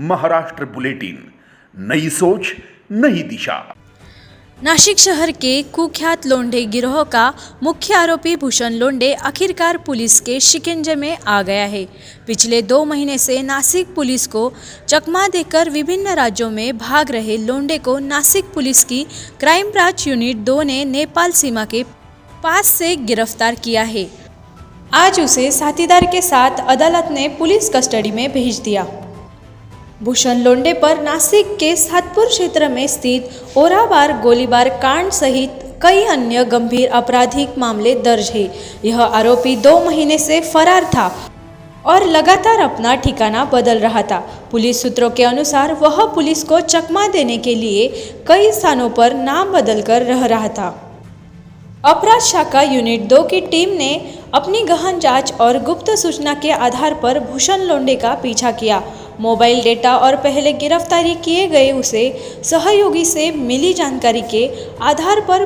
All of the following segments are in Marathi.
महाराष्ट्र बुलेटिन, नई सोच नई दिशा। नासिक शहर के कुख्यात लोंडे गिरोह का मुख्य आरोपी भूषण लोंडे आखिरकार पुलिस के शिकंजे में आ गया है। पिछले 2 महीने से नासिक पुलिस को चकमा देकर विभिन्न राज्यों में भाग रहे लोंडे को नासिक पुलिस की क्राइम ब्रांच यूनिट 2 ने नेपाल सीमा के पास से गिरफ्तार किया है। आज उसे साथीदार के साथ अदालत ने पुलिस कस्टडी में भेज दिया। भूषण लोंडे पर नासिक के सातपुर क्षेत्र में स्थित ओराबार गोलीबार कांड सहित कई अन्य गंभीर आपराधिक मामले दर्ज है। यह आरोपी 2 महीने से फरार था और लगातार अपना ठिकाना बदल रहा था। पुलिस सूत्रों के अनुसार वह पुलिस को चकमा देने के लिए कई स्थानों पर नाम बदलकर रह रहा था। अपराध शाखा यूनिट 2 की टीम ने अपनी गहन जांच और गुप्त सूचना के आधार पर भूषण लोंडे का पीछा किया। मोबाइल डेटा और पहले गिरफ्तारी किए गए उसे सहयोगी से मिली जानकारी के आधार पर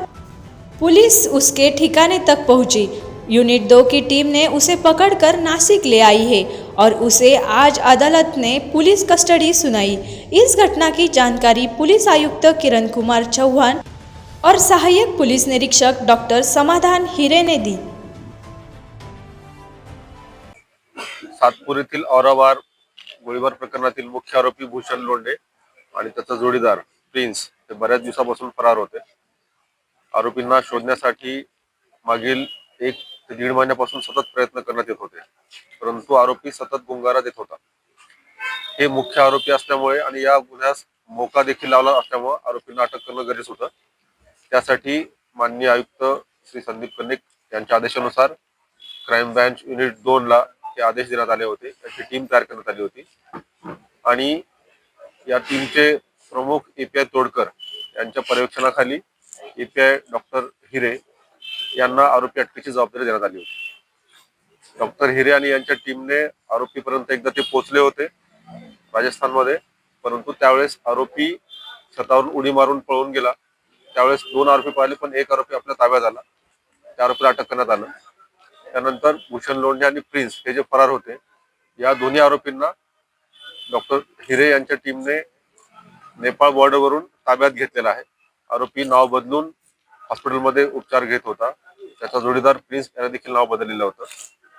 पुलिस उसके ठिकाने तक पहुंची। यूनिट 2 की टीम ने उसे पकड़कर नासिक ले आई है और उसे आज अदालत ने पुलिस कस्टडी सुनाई। इस घटना की जानकारी पुलिस आयुक्त किरण कुमार चौहान और सहायक पुलिस निरीक्षक डॉक्टर समाधान हिरे ने दी। सातपूर येथील औराबार गोळीबार प्रकरणातील मुख्य आरोपी भूषण लोंडे आणि त्याचा जोडीदार प्रिन्स हे बऱ्याच दिवसापासून फरार होते। आरोपींना शोधण्यासाठी मागील 1 ते 1.5 महिन्यापासून सतत प्रयत्न करण्यात येत होते, परंतु आरोपी सतत गुंगारा देत होता। हे मुख्य आरोपी असल्यामुळे आणि या गुन्ह्यास मोका देखील लावला असल्यामुळे आरोपींना अटक करणं गरजेचं होतं। त्यासाठी माननीय आयुक्त श्री संदीप कन्निक यांच्या आदेशानुसार क्राइम ब्रांच युनिट 2 ला हे आदेश देण्यात आले होते। त्याची टीम तयार करण्यात आली होती आणि या टीमचे प्रमुख एपीआय तोडकर यांच्या पर्यवेक्षणाखाली एपीआय डॉक्टर हिरे यांना आरोपी अटकेची जबाबदारी देण्यात आली होती। डॉक्टर हिरे आणि यांच्या टीमने आरोपीपर्यंत एकदा ते पोहोचले होते राजस्थानमध्ये, परंतु त्यावेळेस आरोपी छतावरून उडी मारून पळून गेला। त्यावेळेस 2 आरोपी पाहिले, पण 1 आरोपी आपल्या ताब्यात आला। त्या आरोपीला अटक करण्यात आलं। त्यानंतर भूषण लोंडे आणि प्रिन्स हे जे फरार होते, या दोन्ही आरोपींना डॉक्टर हिरे यांच्या टीमने नेपाळ बॉर्डरवरून ताब्यात घेतलेला आहे। आरोपी नाव बदलून हॉस्पिटलमध्ये उपचार घेत होता। त्याचा जोडीदार प्रिन्स याने देखील नाव बदललेलं होतं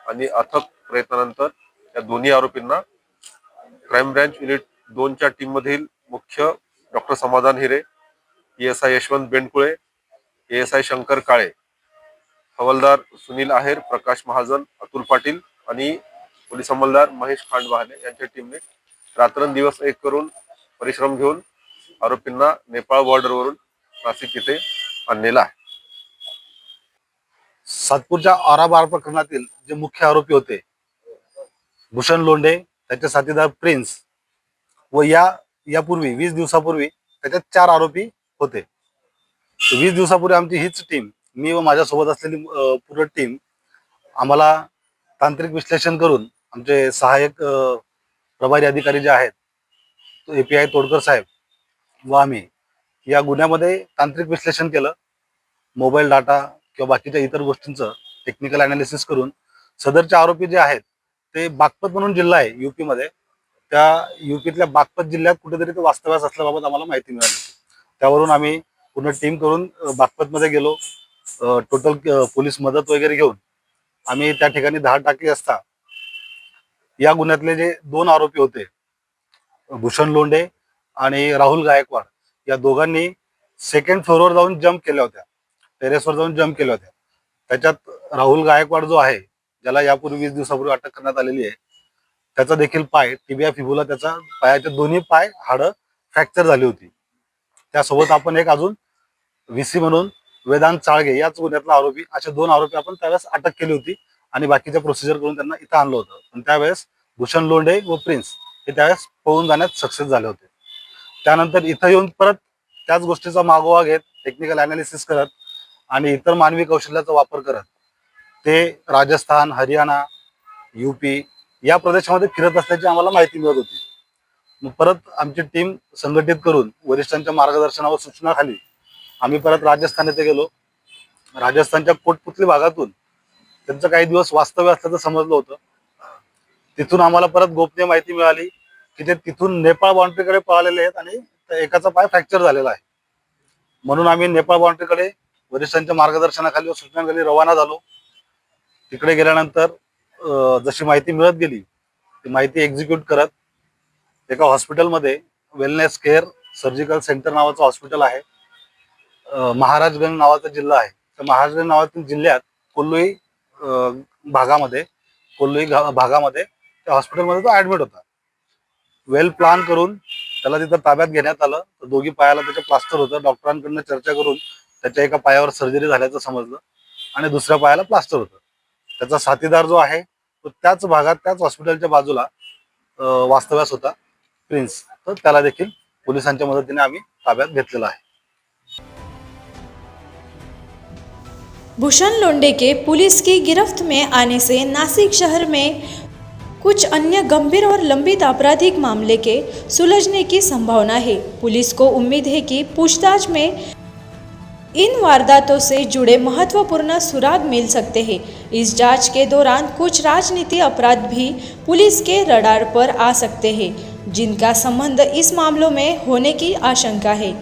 आणि अथक प्रयत्नानंतर या दोन्ही आरोपींना क्राइम ब्रांच युनिट 2 च्या टीम मधील मुख्य डॉक्टर समाधान हिरे, एएसआय यशवंत बेंडकुळे, एएसआय शंकर काळे, हवालदार सुनील आहेर, प्रकाश महाजन, अतुल पाटील आणि पोलीस अंमलदार महेश खांडवाहने यांच्या टीमने रात्रंदिवस एक करून परिश्रम घेऊन आरोपींना नेपाळ बॉर्डरवरून नाशिक येथे आणलेला आहे। सातपूरच्या औराबार प्रकरणातील जे मुख्य आरोपी होते भूषण लोंडे, त्याचे साथीदार प्रिन्स व यापूर्वी 20 दिवसापूर्वी त्याच्यात 4 आरोपी होते। 20 दिवसापूर्वी आमची हीच टीम, मी व माझ्यासोबत असलेली पूर्ण टीम, आम्हाला तांत्रिक विश्लेषण करून आमचे सहाय्यक प्रभारी अधिकारी जे आहेत एपीआय तोडकर साहेब व आम्ही या गुन्ह्यामध्ये तांत्रिक विश्लेषण केलं। मोबाईल डाटा किंवा बाकीच्या इतर गोष्टींचं टेक्निकल अनालिसिस करून सदरचे आरोपी जे आहेत ते बागपत म्हणून जिल्हा आहे यूपी मध्ये, त्या यूपीतल्या बागपत जिल्ह्यात कुठेतरी ते वास्तव्यास असल्याबाबत आम्हाला माहिती मिळाली। त्यावरून आम्ही पूर्ण टीम करून बागपतमध्ये गेलो। टोटल पोलीस मदत वगैरे घेऊन आम्ही त्या ठिकाणी धाड टाकली असता या गुन्ह्यातले जे 2 आरोपी होते भूषण लोंडे आणि राहुल गायकवाड, या दोघांनी 2nd फ्लोअरवर जाऊन जंप केल्या होत्या, टेरेसवर जाऊन जंप केल्या होत्या। त्याच्यात राहुल गायकवाड जो आहे, ज्याला यापूर्वी 20 दिवसापूर्वी अटक करण्यात आलेली आहे, त्याचा देखील पाय टिबिया फिबुला, त्याचा पायाचे दोन्ही पाय हाडं फ्रॅक्चर झाली होती। त्यासोबत आपण एक अजून व्हीसी म्हणून वेदांत चाळगे याच गुन्ह्यातला आरोपी, असे 2 आरोपी आपण त्यावेळेस अटक केली होती आणि बाकीच्या प्रोसिजर करून त्यांना इथं आणलं होतं। पण त्यावेळेस भूषण लोंडे व प्रिन्स हे त्यावेळेस पळून जाण्यात सक्सेस झाले होते। त्यानंतर इथं येऊन परत त्याच गोष्टीचा मागोवा घेत, टेक्निकल अनालिसिस करत आणि इतर मानवी कौशल्याचा वापर करत ते राजस्थान, हरियाणा, यूपी या प्रदेशामध्ये फिरत असल्याची आम्हाला माहिती मिळत होती। मग परत आमची टीम संघटित करून वरिष्ठांच्या मार्गदर्शनावर सूचनाखाली आम्ही परत राजस्थान येथे गेलो। राजस्थानच्या कोटपुतली भागातून त्यांचं काही दिवस वास्तव्य असल्याचं समजलं होतं। तिथून आम्हाला परत गोपनीय माहिती मिळाली की ते तिथून नेपाळ बाउंड्रीकडे पळालेले आहेत आणि त्या एकाचा पाय फ्रॅक्चर झालेला आहे. म्हणून आम्ही नेपाळ बाउंड्रीकडे वरिष्ठांच्या मार्गदर्शनाखाली व सूचनाखाली रवाना झालो. तिकडे गेल्यानंतर जशी माहिती मिळत गेली ती माहिती एक्झिक्यूट करत एका हॉस्पिटलमध्ये वेलनेस केअर सर्जिकल सेंटर नावाचं हॉस्पिटल आहे. महाराजगंज नावाचा जिल्हा आहे. तर महाराजगंज नावातील जिल्ह्यात कोल्लोई भागामध्ये त्या हॉस्पिटलमध्ये तो ऍडमिट होता. वेल प्लान करून त्याला तिथं ताब्यात घेण्यात आलं. तर दोघी पायाला त्याचे प्लास्टर होतं. डॉक्टरांकडनं चर्चा करून त्याच्या एका पायावर सर्जरी झाल्याचं समजलं आणि दुसऱ्या पायाला प्लास्टर होतं. त्याचा साथीदार जो आहे तो त्याच भागात त्याच हॉस्पिटलच्या बाजूला वास्तव्यास होता, प्रिन्स. तर त्याला देखील पोलिसांच्या मदतीने आम्ही ताब्यात घेतलेला आहे. भूषण लोंढे के पुलिस की गिरफ्त में आने से नासिक शहर में कुछ अन्य गंभीर और लंबित आपराधिक मामले के सुलझने की संभावना है। पुलिस को उम्मीद है कि पूछताछ में इन वारदातों से जुड़े महत्वपूर्ण सुराग मिल सकते हैं। इस जांच के दौरान कुछ राजनीति अपराध भी पुलिस के रडार पर आ सकते हैं, जिनका संबंध इस मामलों में होने की आशंका है।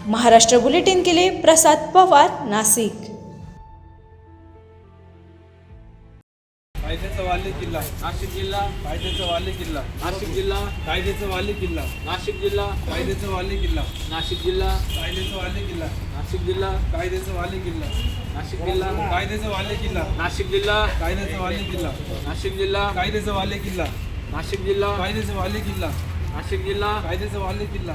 महाराष्ट्र बुलेटिन के लिए प्रसाद पवार, नासिक। कायद्याचा वाले किल्ला नाशिक जिल्हा, कायद्याचा वाले किल्ला नाशिक जिल्हा, कायद्याचा वाले किल्ला नाशिक जिल्हा, कायद्याचा वाले किल्ला नाशिक जिल्हा, कायद्याचा वाले किल्ला नाशिक जिल्हा, कायद्याचा वाले किल्ला नाशिक जिल्हा, कायद्याचा वाले किल्ला नाशिक जिल्हा, कायद्याचा वाले किल्ला नाशिक जिल्हा, कायद्याचा वाले किल्ला नाशिक जिल्हा, कायद्याचा वाले किल्ला नाशिक जिल्हा, कायद्याचा वाले किल्ला